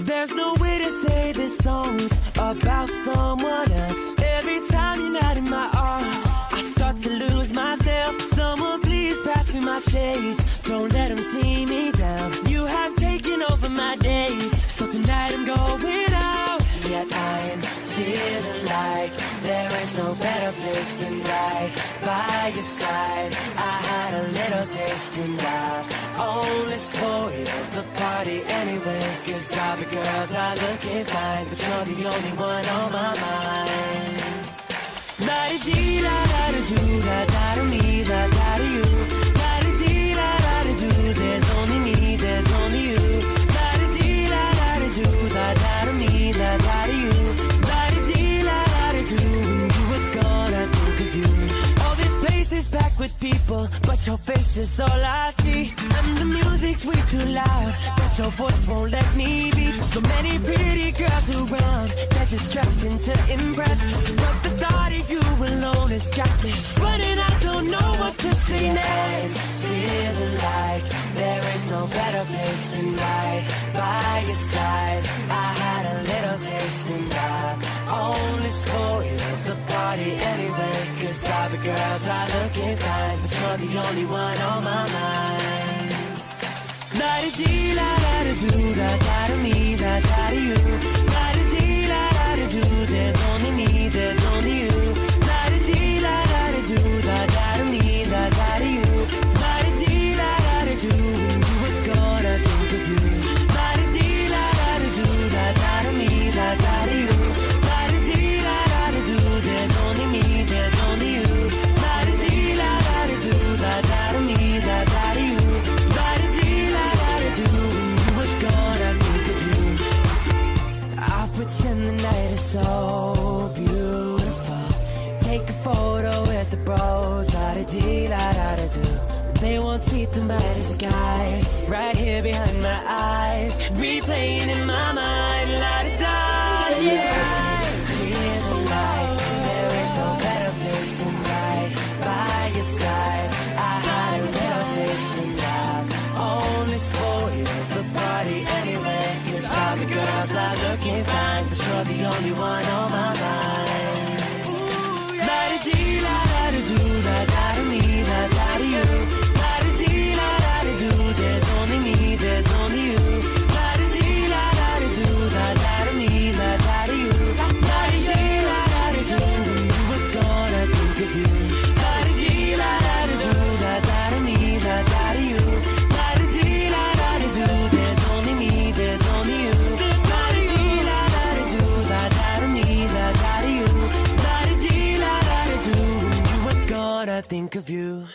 There's no way to say this song's about someone else. Every time you're not in my arms, I start to lose myself. Someone please pass me my shades, don't let them see me down. You have taken over my days, so tonight I'm going out. Yet I'm feeling like there is no better place than right by your side. I had a little taste and I only spoiled the party anyway. Cause all the girls are looking fine, but you're the only one on my mind. La-di-dee-la-da-da-do-da-da-da-me, da-da-da-you. La-di-dee-la-da-da-do, there's only me, there's only you. La-di-dee-la-da-da-do, da-da-da-me, da-da-da-you. La-di-dee-la-da-da-do, when you were gone, I think of you. All this place is packed with people, but your face is all I see. And the music's way too loud, but your voice won't let me be. So many pretty girls around, they're just dressing to impress. But the thought of you alone has got me running, I don't know what to say next. Feeling like there is no better place than right by your side. I had a little taste and I only spoiled the party anyway. Cause all the girls are looking fine, but you're the only one on my mind. La-di-dee-la-da-da-do, da-da-da-me, da-da-da-you. La-di-dee-la-da-da-do, there's only me, there's only you. La-di-dee-la-da-da-do, da-da-da-me, da-da-da-you. La-di-dee-la-da-da-do, when you were gone, I think of you. La-di-dee-la-da-da-do, da-da-da-me, da-da-da-you. La-di-dee-la-da-da-do, there's only me, there's only you. La-di-dee-la-da-da-do, da-da-da-me, da-da-da-you. Pretend the night is so beautiful. Take a photo with the bros, la-da-dee-la-da-da-do. They won't see through my disguise, right here behind my eyes, replaying in my mind, la-da-da, yeah. Feeling like there is no better place than right by your side. I had a little taste and I only spoiled the party anyway. Cause all the girls are looking fine, but you're the only one on my mind. La-di-dee-la-da-da-do, da-da-da-me, da-da-da-you. La-di-dee-la-da-da-do, there's only me, there's only you. La-di-dee-la-da-da-do, da-da-da-me, da-da-da-you. La-di-dee-la-da-da-do, when you were gone, I think of you. La-di-dee-la-da-da-do, da-da-da-me, da-da-da-you. La-di-dee-la-da-da-do, there's only me, there's only you. La-di-dee-la-da-da-do, da-da-da-me, da-da-da-you. La-di-dee-la-da-da-do, when you were gone, I think of you.